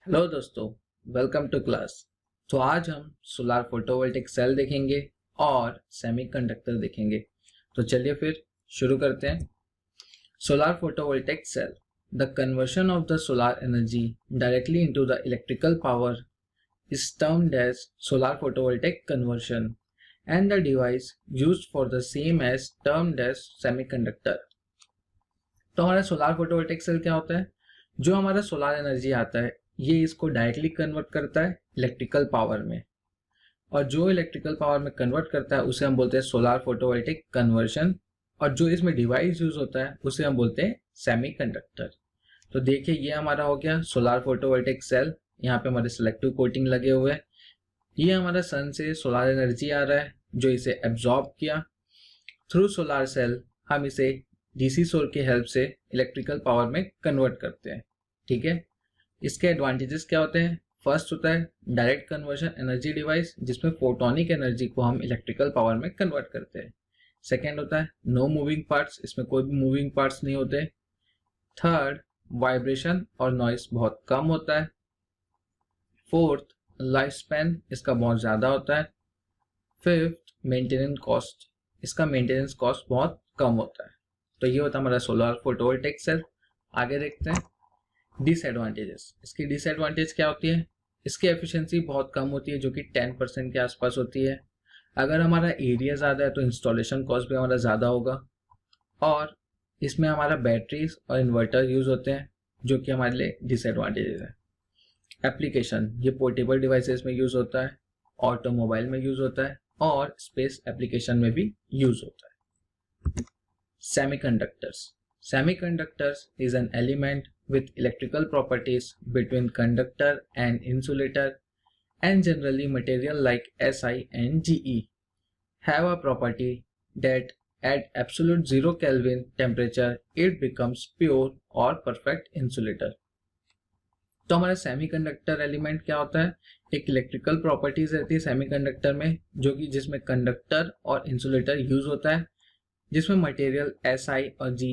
Hello दोस्तों, welcome to class. तो आज हम सोलार फोटोवोल्टिक सेल देखेंगे और सेमीकंडक्टर देखेंगे। तो चलिए फिर शुरू करते हैं। Solar photovoltaic cell, the conversion of the solar energy directly into the electrical power is termed as solar photovoltaic conversion and the device used for the same as termed as semiconductor. तो हमारा solar photovoltaic cell क्या होता है? जो हमारा solar energy आता है ये इसको डायरेक्टली कन्वर्ट करता है इलेक्ट्रिकल पावर में, और जो इलेक्ट्रिकल पावर में कन्वर्ट करता है उसे हम बोलते हैं सोलार फोटोवोल्टिक कन्वर्शन, और जो इसमें डिवाइस यूज होता है उसे हम बोलते हैं सेमीकंडक्टर। तो देखिए ये हमारा हो गया सोलार फोटोवोल्टिक सेल। यहाँ पे हमारे सिलेक्टिव कोटिंग लगे हुए हैं। ये हमारा सन से सोलार एनर्जी आ रहा है जो इसे एब्जॉर्ब किया थ्रू सोलार सेल। हम इसे डीसी सोर्स की हेल्प से इलेक्ट्रिकल पावर में कन्वर्ट करते हैं। ठीक है, इसके एडवांटेजेस क्या होते हैं? फर्स्ट होता है डायरेक्ट कन्वर्शन एनर्जी डिवाइस, जिसमें फोटोनिक एनर्जी को हम इलेक्ट्रिकल पावर में कन्वर्ट करते हैं। सेकेंड होता है नो मूविंग पार्ट्स, इसमें कोई भी मूविंग पार्ट्स नहीं होते। थर्ड, वाइब्रेशन और नॉइस बहुत कम होता है। फोर्थ, लाइफ स्पैन इसका बहुत ज़्यादा होता है। फिफ्थ, मेंटेनेंस कॉस्ट, इसका मेंटेनेंस कॉस्ट बहुत कम होता है। तो ये होता है हमारा सोलर फोटोवोल्टिक सेल। आगे देखते हैं डिसएडवांटेजेस। इसकी डिसएडवांटेज क्या होती है? इसकी एफिशिएंसी बहुत कम होती है जो कि 10% के आसपास होती है। अगर हमारा एरिया ज़्यादा है तो इंस्टॉलेशन कॉस्ट भी हमारा ज़्यादा होगा, और इसमें हमारा बैटरीज और इन्वर्टर यूज़ होते हैं जो कि हमारे लिए डिसएडवांटेजेस है। एप्लीकेशन, ये पोर्टेबल डिवाइसेस में यूज़ होता है, ऑटोमोबाइल में यूज़ होता है और स्पेस एप्लीकेशन में भी यूज़ होता है। Semiconductors, Semiconductors is an element with electrical properties between conductor and insulator, and generally material like Si and Ge have a property that at absolute 0 Kelvin temperature it becomes pure or perfect insulator। तो हमारा semiconductor element क्या होता है? एक electrical properties रहती है semiconductor में, जो कि जिसमें कंडक्टर और इंसुलेटर यूज होता है, जिसमें मटेरियल Si और Ge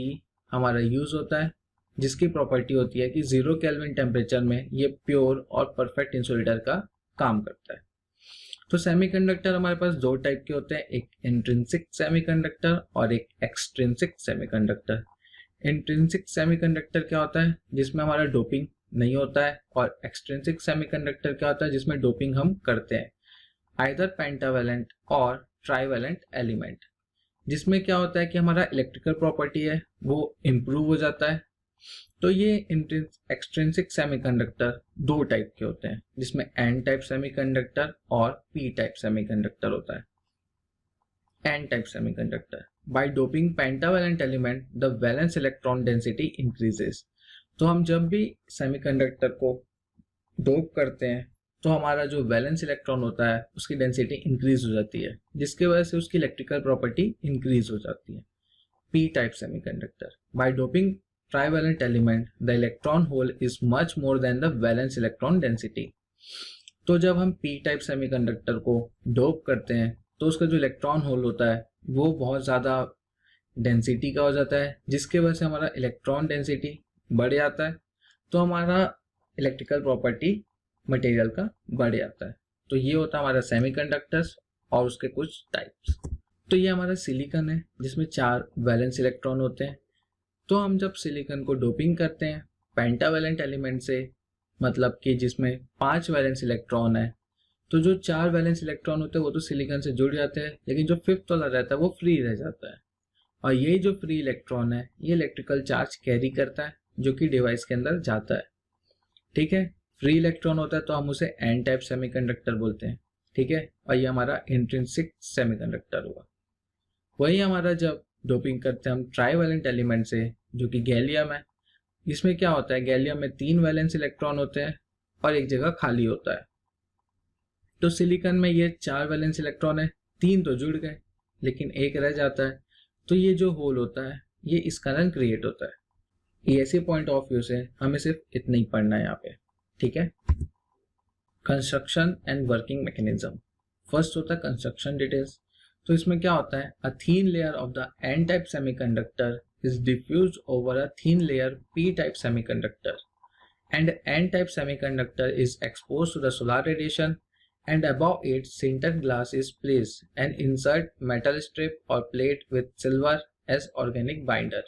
हमारा यूज होता है, जिसकी प्रॉपर्टी होती है कि 0 केल्विन टेम्परेचर में ये प्योर और परफेक्ट इंसुलेटर का काम करता है। तो सेमीकंडक्टर हमारे पास दो टाइप के होते हैं, एक इंट्रिंसिक सेमीकंडक्टर और एक एक्सट्रिंसिक सेमीकंडक्टर। इंट्रिंसिक सेमीकंडक्टर क्या होता है? जिसमें हमारा डोपिंग नहीं होता है, और एक्सट्रिंसिक सेमीकंडक्टर क्या होता है? जिसमें डोपिंग हम करते हैं, आइदर पेंटावेलेंट और ट्राइवेलेंट एलिमेंट। जिसमें क्या होता है कि हमारा इलेक्ट्रिकल प्रॉपर्टी है वो इम्प्रूव हो जाता है। तो ये एक्सट्रिंसिक सेमीकंडक्टर दो टाइप के होते हैं, जिसमें एन टाइप सेमीकंडक्टर और पी टाइप सेमीकंडक्टर होता है। N type semiconductor, by doping pentavalent element the valence electron density increases. तो हम जब भी सेमीकंडक्टर को डोप करते हैं तो हमारा जो वैलेंस इलेक्ट्रॉन होता है उसकी डेंसिटी इंक्रीज हो जाती है, जिसकी वजह से उसकी इलेक्ट्रिकल प्रॉपर्टी इंक्रीज हो जाती है। P type semiconductor, by doping trivalent element the electron hole is much more than the valence electron density. तो जब हम पी टाइप सेमीकंडक्टर को डोप करते हैं तो उसका जो इलेक्ट्रॉन होल होता है वो बहुत ज़्यादा डेंसिटी का हो जाता है, जिसकी वजह से हमारा इलेक्ट्रॉन डेंसिटी बढ़ जाता है, तो हमारा इलेक्ट्रिकल प्रॉपर्टी मटेरियल का बढ़ जाता है। तो ये होता है हमारा सेमीकंडक्टर्स और उसके कुछ टाइप्स। तो ये हमारा सिलिकॉन है जिसमें 4 वैलेंस इलेक्ट्रॉन होते हैं। तो हम जब सिलिकॉन को डोपिंग करते हैं पेंटावेलेंट एलिमेंट से, मतलब कि जिसमें 5 वैलेंस इलेक्ट्रॉन है, तो जो 4 वैलेंस इलेक्ट्रॉन होते हैं वो तो सिलिकॉन से जुड़ जाते हैं, लेकिन जो 5th वाला रहता है वो फ्री रह जाता है। और ये जो फ्री इलेक्ट्रॉन है ये इलेक्ट्रिकल चार्ज कैरी करता है जो कि डिवाइस के अंदर जाता है। ठीक है, फ्री इलेक्ट्रॉन होता है तो हम उसे एन टाइप सेमीकंडक्टर बोलते हैं। ठीक है, और ये हमारा इंट्रिंसिक सेमीकंडक्टर हुआ। वही हमारा जब डोपिंग करते हैं हम ट्राइवेलेंट एलिमेंट से, जो कि गैलियम है, इसमें क्या होता है? गैलियम में 3 वैलेंस इलेक्ट्रॉन होते हैं और एक जगह खाली होता है। तो सिलिकॉन में ये 4 वैलेंस इलेक्ट्रॉन है, 3 तो जुड़ गए लेकिन एक रह जाता है। तो ये जो होल होता है ये इस कारण क्रिएट होता है। ऐसे पॉइंट ऑफ व्यू से हमें सिर्फ इतना ही पढ़ना है यहाँ पे। ठीक है, construction and working mechanism. First होता है कंस्ट्रक्शन डिटेल्स। तो इसमें क्या होता है? A thin layer of the N type semiconductor is diffused over a thin layer P type semiconductor and n type semiconductor is exposed to the solar radiation, and above it sintered glass is placed and insert metal strip or plate with silver as organic binder.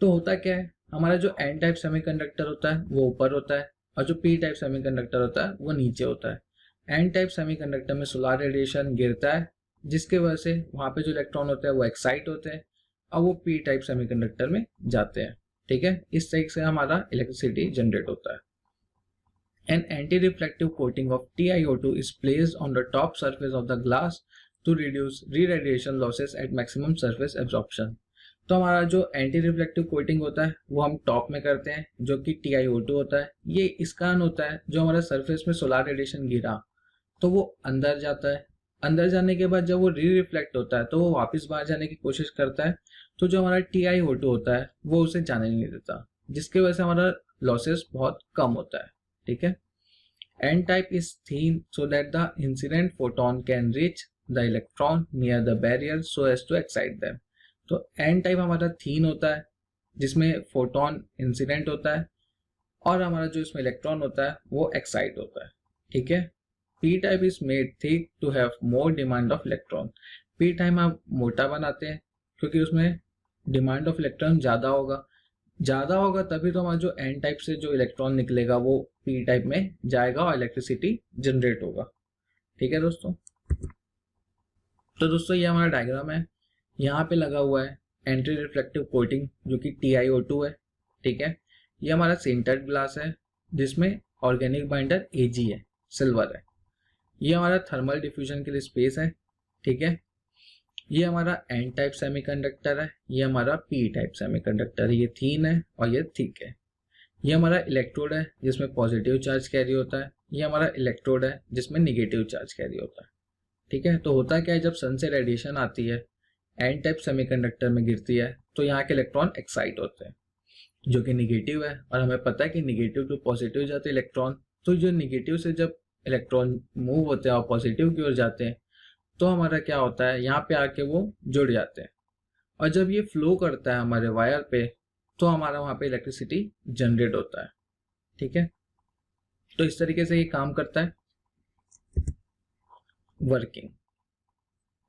तो होता क्या है, हमारा जो n type semiconductor होता है वो ऊपर होता है और जो p टाइप सेमीकंडक्टर होता है वो नीचे होता है। n टाइप सेमीकंडक्टर में सोलर रेडिएशन गिरता है जिसके वजह से वहां पे जो इलेक्ट्रॉन होते हैं वो एक्साइट होते हैं और वो p टाइप सेमीकंडक्टर में जाते हैं। ठीक है, इस तरीके से हमारा इलेक्ट्रिसिटी जनरेट होता है। An anti-reflective coating of TiO2 is placed on the top surface of the glass to reduce re-radiation losses at maximum surface absorption. तो हमारा जो एंटी रिफ्लेक्टिव कोटिंग होता है वो हम टॉप में करते हैं जो कि TiO2 होता है। ये इस कारण होता है जो हमारा सरफेस में सोलर रेडिएशन गिरा तो वो अंदर जाता है, अंदर जाने के बाद जब वो री रिफ्लेक्ट होता है तो वो वापस बाहर जाने की कोशिश करता है, तो जो हमारा TiO2 होता है वो उसे जाने नहीं देता, जिसकी वजह से हमारा लॉसेस बहुत कम होता है। ठीक है, N type is thin so that the incident photon can reach the electron near the barrier so as to excite them. तो N type हमारा thin होता है जिसमें फोटोन इंसिडेंट होता है और हमारा जो इसमें इलेक्ट्रॉन होता है वो एक्साइट होता है। ठीक है, P type is made thick to have more demand of electron. P type हम मोटा बनाते हैं क्योंकि उसमें डिमांड ऑफ इलेक्ट्रॉन ज़्यादा होगा तभी तो हमारा जो एन टाइप से जो इलेक्ट्रॉन निकलेगा वो पी टाइप में जाएगा और इलेक्ट्रिसिटी जनरेट होगा। ठीक है दोस्तों, तो दोस्तों ये हमारा डायग्राम है। यहाँ पे लगा हुआ है एंटी रिफ्लेक्टिव कोटिंग जो कि TiO2 है। ठीक है, ये हमारा सिंटर्ड ग्लास है जिसमें ऑर्गेनिक बाइंडर Ag है, सिल्वर है। ये हमारा थर्मल डिफ्यूजन के लिए स्पेस है। ठीक है, ये हमारा एन टाइप सेमीकंडक्टर है, ये हमारा पी टाइप सेमीकंडक्टर है, ये थीन है और ये थिक है। ये हमारा इलेक्ट्रोड है जिसमें पॉजिटिव चार्ज कैरी होता है, ये हमारा इलेक्ट्रोड है जिसमें निगेटिव चार्ज कैरी होता है। ठीक है, तो होता क्या है जब सन से रेडिएशन आती है एन टाइप सेमीकंडक्टर में गिरती है तो यहाँ के इलेक्ट्रॉन एक्साइट होते हैं जो कि निगेटिव है, और हमें पता है कि निगेटिव टू पॉजिटिव जाते हैं इलेक्ट्रॉन। तो जो निगेटिव से जब इलेक्ट्रॉन मूव होते हैं और पॉजिटिव की ओर जाते हैं तो हमारा क्या होता है, यहाँ पे आके वो जुड़ जाते हैं और जब ये फ्लो करता है हमारे वायर पे तो हमारा वहाँ पे इलेक्ट्रिसिटी जनरेट होता है। ठीक है, तो इस तरीके से ये काम करता है। वर्किंग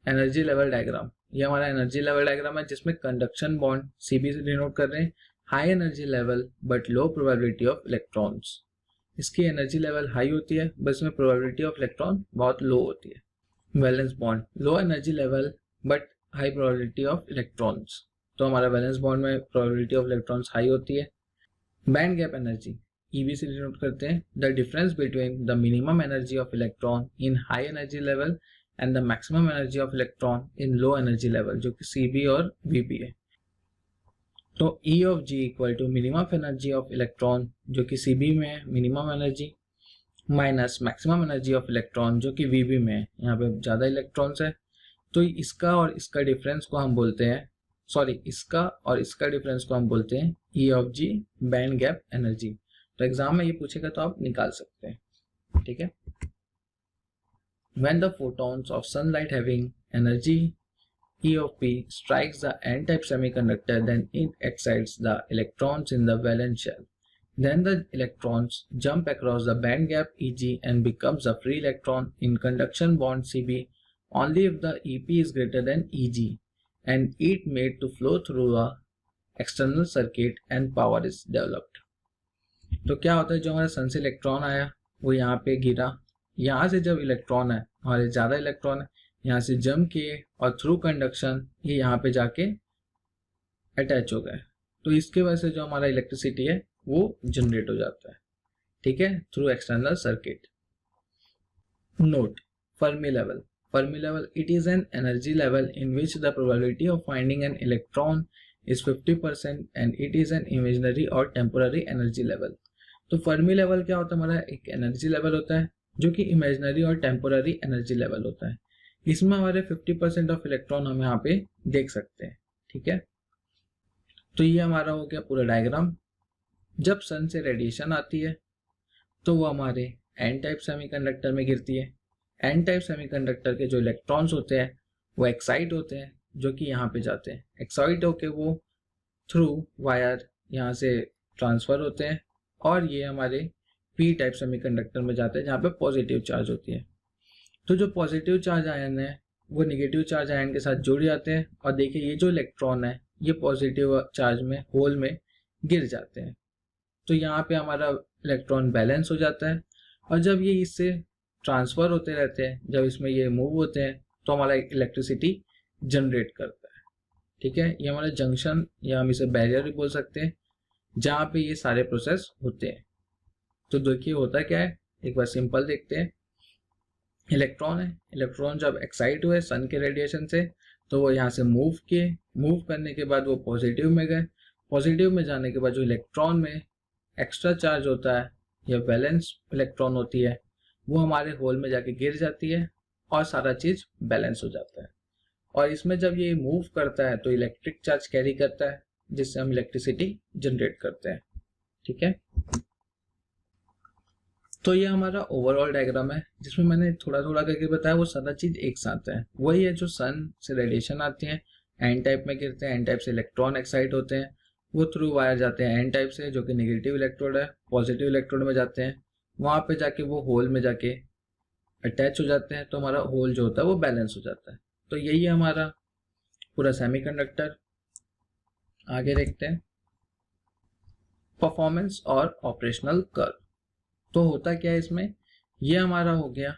एनर्जी लेवल डायग्राम, ये हमारा एनर्जी लेवल डायग्राम है जिसमें कंडक्शन बॉन्ड Cb से डिनोट कर रहे हैं, high energy level but low probability of electrons. इसकी एनर्जी लेवल हाई होती है बस इसमें प्रोबेबिलिटी ऑफ इलेक्ट्रॉन बहुत लो होती है। Valence bond, low energy level but high probability of electrons, तो हमारा वैलेंस बॉन्ड में प्रोबेबिलिटी ऑफ इलेक्ट्रॉन्स हाई होती है। बैंड गैप एनर्जी Eb से डिनोट करते हैं, the difference between the minimum energy of electron in high energy level and the maximum energy of electron in low energy level जो कि Cb और Vp है। तो E of G equal to minimum energy of electron जो कि Cb में है minimum energy minus maximum energy of electron जो कि Vb में है, यहाँ पे ज़्यादा इलेक्ट्रॉन्स है। तो इसका और इसका डिफरेंस को हम बोलते हैं, इसका और इसका डिफरेंस को हम बोलते हैं E of G band gap energy. तो एग्जाम में ये पूछेगा तो आप निकाल सकते हैं। ठीक है, When the photons of sunlight having energy E of P strikes the n-type semiconductor, then it excites the electrons in the valence shell. Then the electrons jump across the band gap Eg and becomes a free electron in conduction bond Cb only if the Ep is greater than Eg and it made to flow through a external circuit and power is developed. तो क्या होता है, जो हमारा सन से electron आया वो यहाँ पे गिरा, यहाँ से जब इलेक्ट्रॉन है हमारे ज़्यादा इलेक्ट्रॉन है यहाँ से जंप किए और थ्रू कंडक्शन ये यहाँ पे जाके अटैच हो गए, तो इसके वजह से जो हमारा इलेक्ट्रिसिटी है वो जनरेट हो जाता है। ठीक है, through external circuit. Note, Fermi level it is an energy level in which the probability of finding an electron is 50% and it is an imaginary or temporary energy level. तो Fermi level क्या होता है, हमारा एक energy level होता है जो कि इमेजिनरी और टेम्पोररी एनर्जी लेवल होता है। इसमें हमारे 50% ऑफ इलेक्ट्रॉन हम यहाँ पे देख सकते हैं। ठीक है, तो ये हमारा हो गया पूरा डायग्राम। जब सन से रेडिएशन आती है तो वो हमारे एन टाइप सेमीकंडक्टर में गिरती है। एन टाइप सेमीकंडक्टर के जो इलेक्ट्रॉन्स होते हैं वो एक्साइट होते हैं जो कि यहाँ पे जाते हैं, एक्साइट होके वो थ्रू वायर यहाँ से ट्रांसफ़र होते हैं और ये हमारे पी टाइप सेमीकंडक्टर में जाते हैं जहाँ पे पॉजिटिव चार्ज होती है। तो जो पॉजिटिव चार्ज आयन है वो नेगेटिव चार्ज आयन के साथ जुड़ जाते हैं और देखिए ये जो इलेक्ट्रॉन है ये पॉजिटिव चार्ज में होल में गिर जाते हैं। तो यहाँ पे हमारा इलेक्ट्रॉन बैलेंस हो जाता है और जब ये इससे ट्रांसफर होते रहते हैं, जब इसमें ये मूव होते हैं तो हमारा इलेक्ट्रिसिटी जनरेट करता है। ठीक है, ये हमारा जंक्शन या हम इसे बैरियर भी बोल सकते हैं जहाँ पे ये सारे प्रोसेस होते हैं। तो देखिए होता क्या है, एक बार सिंपल देखते हैं। इलेक्ट्रॉन है, इलेक्ट्रॉन जब एक्साइट हुए सन के रेडिएशन से तो वो यहाँ से मूव किए, मूव करने के बाद वो पॉजिटिव में गए, पॉजिटिव में जाने के बाद जो इलेक्ट्रॉन में एक्स्ट्रा चार्ज होता है या बैलेंस इलेक्ट्रॉन होती है वो हमारे होल में जाके गिर जाती है और सारा चीज बैलेंस हो जाता है। और इसमें जब ये मूव करता है तो इलेक्ट्रिक चार्ज कैरी करता है जिससे हम इलेक्ट्रिसिटी जनरेट करते हैं। ठीक है, तो ये हमारा ओवरऑल डायग्राम है जिसमें मैंने थोड़ा थोड़ा करके बताया वो सारा चीज एक साथ है। वही है जो सन से रेडिएशन आती है, एन टाइप में गिरते हैं, एन टाइप से इलेक्ट्रॉन एक्साइट होते हैं, वो थ्रू वायर जाते हैं एन टाइप से जो कि नेगेटिव इलेक्ट्रोड है, पॉजिटिव इलेक्ट्रोड में जाते हैं, वहां पे जाके वो होल में जाके अटैच हो जाते हैं तो हमारा होल जो होता है वो बैलेंस हो जाता है। तो यही है हमारा पूरा सेमीकंडक्टर। आगे देखते हैं परफॉर्मेंस और ऑपरेशनल कर्व। तो होता क्या है इसमें, ये हमारा हो गया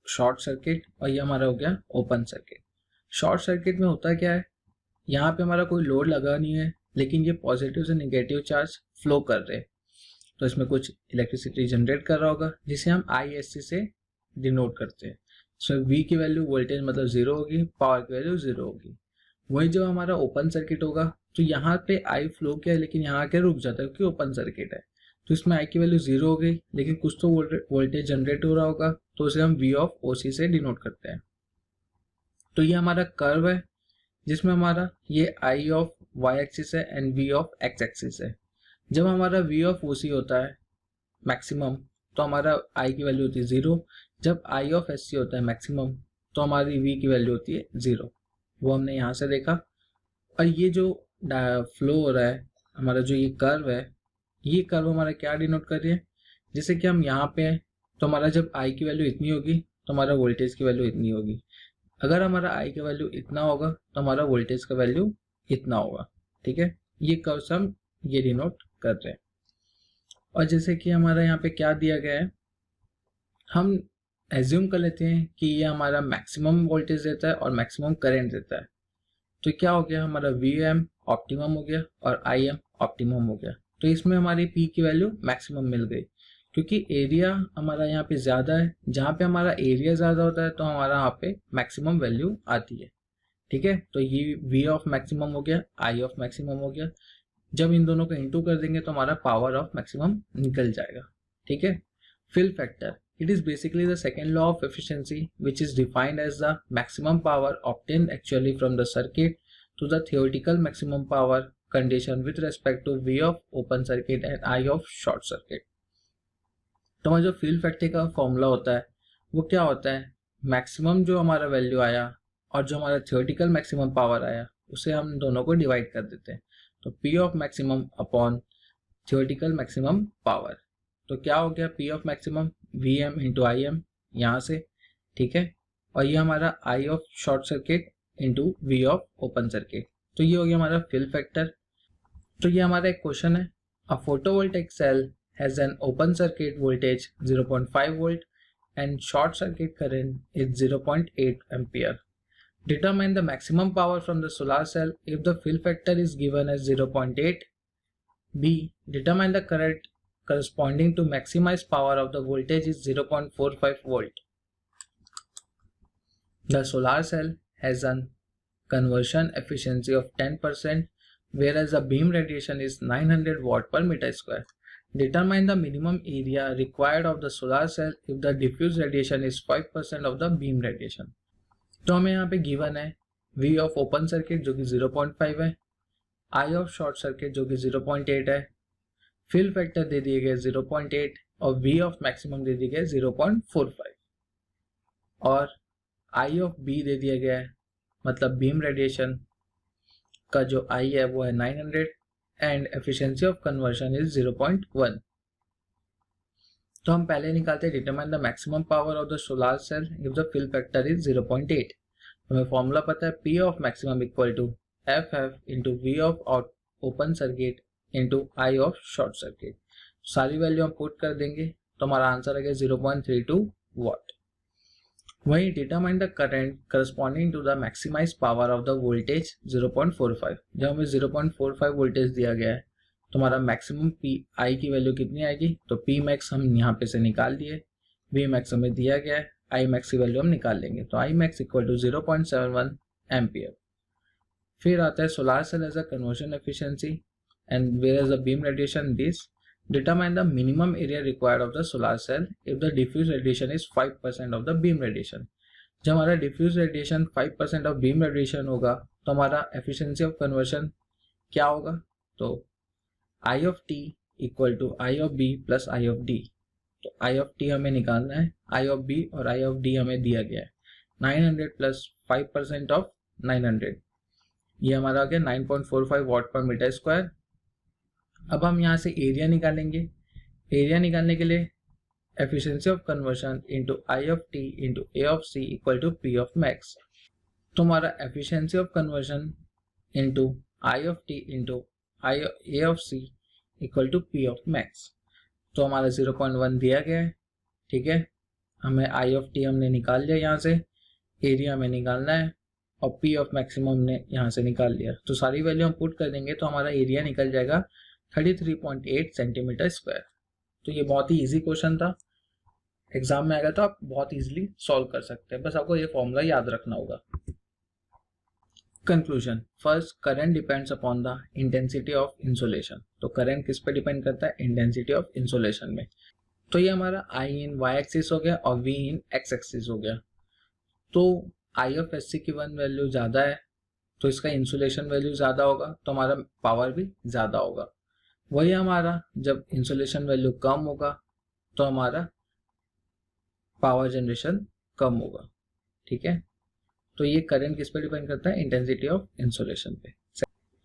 शॉर्ट सर्किट और ये हमारा हो गया ओपन सर्किट। शॉर्ट सर्किट में होता क्या है, यहाँ पे हमारा कोई लोड लगा नहीं है लेकिन ये पॉजिटिव से नेगेटिव चार्ज फ्लो कर रहे हैं तो इसमें कुछ इलेक्ट्रिसिटी जनरेट कर रहा होगा जिसे हम ISC से डिनोट करते हैं। सो V की वैल्यू वोल्टेज मतलब 0 होगी, पावर की वैल्यू 0 होगी। वही जब हमारा ओपन सर्किट होगा तो यहाँ पे I फ्लो किया है लेकिन यहाँ के रुक जाता है क्योंकि ओपन सर्किट है, तो इसमें I की वैल्यू 0 हो गई लेकिन कुछ तो वोल्टेज जनरेट हो रहा होगा तो उसे हम V ऑफ OC से डिनोट करते हैं। तो ये हमारा कर्व है जिसमें हमारा ये I ऑफ Y एक्सिस है and V of X axis है। जब हमारा V ऑफ OC होता है मैक्सिमम तो हमारा I की वैल्यू होती है 0, जब I ऑफ SC होता है मैक्सिमम तो हमारी V की वैल्यू होती है 0। वो हमने यहाँ से देखा। और ये जो फ्लो हो रहा है हमारा जो ये कर्व है, ये कर्व हमारा क्या डिनोट कर रही है, जैसे कि हम यहाँ पे हैं तो हमारा जब I की वैल्यू इतनी होगी तो हमारा वोल्टेज की वैल्यू इतनी होगी, अगर हमारा I का वैल्यू इतना होगा तो हमारा वोल्टेज का वैल्यू इतना होगा। ठीक है, ये कर्व्स हम ये डिनोट कर रहे हैं। और जैसे कि हमारा यहाँ पे क्या दिया गया है, हम एज्यूम कर लेते हैं कि ये हमारा मैक्सिमम वोल्टेज देता है और मैक्सिमम करंट देता है। तो क्या हो गया, हमारा VM ऑप्टिमम हो गया और IM ऑप्टिमम हो गया। तो इसमें हमारी P की वैल्यू मैक्सिमम मिल गई क्योंकि एरिया हमारा यहाँ पे ज़्यादा है, जहाँ पे हमारा एरिया ज़्यादा होता है तो हमारा यहाँ पे मैक्सिमम वैल्यू आती है। ठीक है, तो ये V ऑफ मैक्सिमम हो गया, I ऑफ मैक्सिमम हो गया। जब इन दोनों को इंटू कर देंगे तो हमारा पावर ऑफ मैक्सिमम निकल जाएगा। ठीक है, fill factor, it is basically the second law of efficiency which is defined as the maximum power obtained actually from the circuit to the theoretical maximum power condition with respect to V of open circuit and I of short circuit। तो हमारा जो fill factor का formula होता है वो क्या होता है, मैक्सिमम जो हमारा वैल्यू आया और जो हमारा थियोरेटिकल मैक्सिमम पावर आया उसे हम दोनों को डिवाइड कर देते हैं। तो P of maximum upon theoretical maximum power, तो क्या हो गया P of maximum VM into IM यहाँ से। ठीक है, और ये हमारा I of short circuit into V of open circuit, तो ये हो गया हमारा फिल फैक्टर। तो ये हमारा एक क्वेश्चन है, a photovoltaic cell has an open circuit voltage 0.5 volt and short circuit current is 0.8 ampere. Determine the maximum power from the solar cell if the fill factor is given as 0.8. B. Determine the current corresponding to maximized power of the voltage is 0.45 volt. The solar cell has a conversion efficiency of 10% whereas the beam radiation is 900 watt per meter square. Determine the minimum area required of the solar cell if the diffuse radiation is 5% of the beam radiation. तो हमें यहाँ पे given है V of open circuit जो कि 0.5 है, I of short circuit जो कि 0.8 है, फिल फैक्टर दे दिए गए 0.8 और V ऑफ मैक्सिमम दे दिए गए 0.45 और I ऑफ B दे दिया गया है, मतलब बीम रेडिएशन का जो I है वो है 900 and efficiency of conversion is 0.1। तो हम पहले निकालते हैं determine the maximum power of the solar cell if the fill factor is 0.8। हमें फॉर्मूला पता है P of maximum equal to FF into V of open circuit into I of short circuit. सारी value हम put कर देंगे तो हमारा answer आ गया 0.32 वाट। वहीं determine the current corresponding to the maximize power of the voltage 0.45। जब हमें 0.45 वोल्टेज दिया गया है तो हमारा मैक्सिमम I की वैल्यू कितनी आएगी, तो P मैक्स हम यहाँ पे से निकाल दिए, V मैक्स हमें दिया गया है, I मैक्स की वैल्यू हम निकाल लेंगे, तो I max equal to 0.71 ampere. फिर आता है solar cell as a conversion efficiency and where is the beam radiation this. Determine the minimum area required of the solar cell if the diffuse radiation is 5% of the beam radiation। जब हमारा diffuse radiation 5% of beam radiation होगा तो हमारा efficiency of conversion क्या होगा, तो I of t equal to I of b plus I of d। तो I of t हमें निकालना है, I of b और I of d हमें दिया गया है 900 plus 5% of 900, ये हमारा आ गया 9.45 वाट पर मीटर स्क्वायर। अब हम यहाँ से एरिया निकालेंगे। एरिया निकालने के लिए efficiency of conversion into I of T into A of C equal to P of max. तो हमारा efficiency of conversion into I of T into A of C equal to P of max. तो हमारा 0.1 दिया गया है, ठीक है। हमें आई ऑफ टी हमने निकाल लिया यहाँ से, एरिया हमें निकालना है और पी ऑफ मैक्सिमम हमने यहाँ से निकाल लिया। तो सारी वैल्यू हम पुट कर देंगे तो हमारा एरिया निकल जाएगा 33.8 सेंटीमीटर स्क्वायर। तो ये बहुत ही इजी क्वेश्चन था, एग्जाम में आएगा तो आप बहुत इजीली सॉल्व कर सकते हैं, बस आपको ये फॉर्मूला याद रखना होगा। Conclusion, first current depends upon the intensity of insulation. तो करंट किस पे डिपेंड करता है, इंटेंसिटी ऑफ इंसुलेशन में। तो ये हमारा I इन y एक्सिस हो गया और V इन x एक्सिस हो गया। तो I ऑफ SC की वन वैल्यू ज़्यादा है तो इसका इंसुलेशन वैल्यू ज़्यादा होगा, तो हमारा पावर भी ज़्यादा होगा। वही हमारा जब इंसुलेशन वैल्यू कम होगा तो हमारा पावर जनरेशन कम होगा, ठीक है। तो ये करंट किस पे डिपेंड करता है, इंटेंसिटी ऑफ इंसुलेशन पे।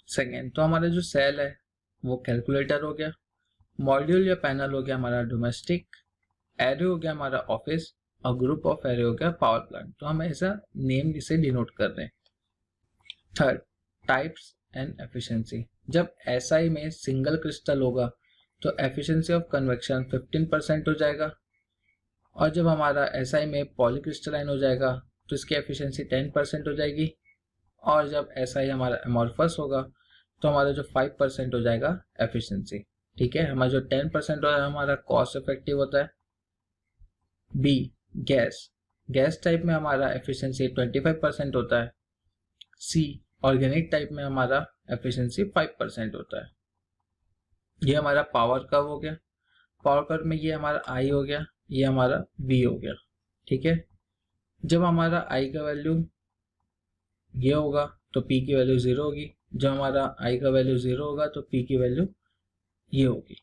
सेकेंड, तो हमारा जो सेल है वो कैलकुलेटर हो गया, मॉड्यूल या पैनल हो गया हमारा डोमेस्टिक, एरे हो गया हमारा ऑफिस और ग्रुप ऑफ एरे हो गया पावर प्लांट। तो हम ऐसा नेम इसे डिनोट कर रहे हैं। Third, types and efficiency. जब SI में सिंगल क्रिस्टल होगा तो एफिशिएंसी ऑफ कन्वेक्शन 15% हो जाएगा, और जब हमारा SI में पॉलीक्रिस्टलाइन हो जाएगा तो इसकी एफिशिएंसी 10% हो जाएगी, और जब SI हमारा एमॉर्फस होगा तो हमारा जो 5% हो जाएगा एफिशिएंसी, ठीक है। हमारा जो 10% होता है हमारा कॉस्ट इफेक्टिव होता है। B, गैस, गैस टाइप में हमारा एफिशिएंसी 25% होता है। C, ऑर्गेनिक टाइप में हमारा एफिशिएंसी 5% होता है। ये हमारा पावर कर्व हो गया, पावर कर्व में ये हमारा I हो गया, ये हमारा V हो गया, ठीक है। जब हमारा I का वैल्यू ये होगा तो P की वैल्यू 0 होगी, जब हमारा I का वैल्यू 0 होगा तो P की वैल्यू ये होगी,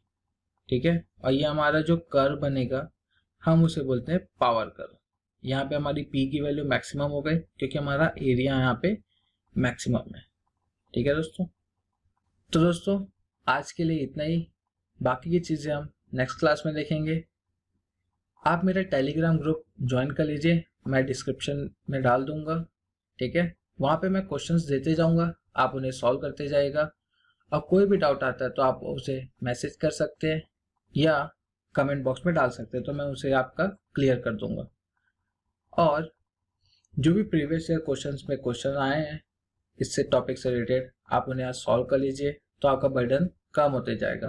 ठीक है। और ये हमारा जो कर्व बनेगा हम उसे बोलते हैं पावर कर्व। यहाँ पे हमारी P की वैल्यू मैक्सिमम हो गई क्योंकि हमारा एरिया यहाँ पे मैक्सिमम है, ठीक है दोस्तों। तो दोस्तों आज के लिए इतना ही, बाकी की चीज़ें हम नेक्स्ट क्लास में देखेंगे। आप मेरा टेलीग्राम ग्रुप ज्वाइन कर लीजिए, मैं डिस्क्रिप्शन में डाल दूंगा, ठीक है। वहाँ पे मैं क्वेश्चंस देते जाऊंगा, आप उन्हें सॉल्व करते जाइएगा, और कोई भी डाउट आता है तो आप उसे मैसेज कर सकते हैं या कमेंट बॉक्स में डाल सकते हैं, तो मैं उसे आपका क्लियर कर दूंगा। और जो भी प्रीवियस ईयर क्वेश्चंस में क्वेश्चन आए हैं इससे टॉपिक से रिलेटेड, आप उन्हें आज सॉल्व कर लीजिए तो आपका बर्डन कम होते जाएगा।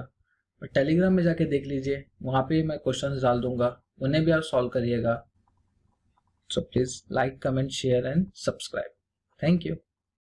और टेलीग्राम में जाके देख लीजिए, वहाँ पे मैं क्वेश्चंस डाल दूंगा, उन्हें भी आप सॉल्व करिएगा। So please like, comment, share and subscribe. Thank you.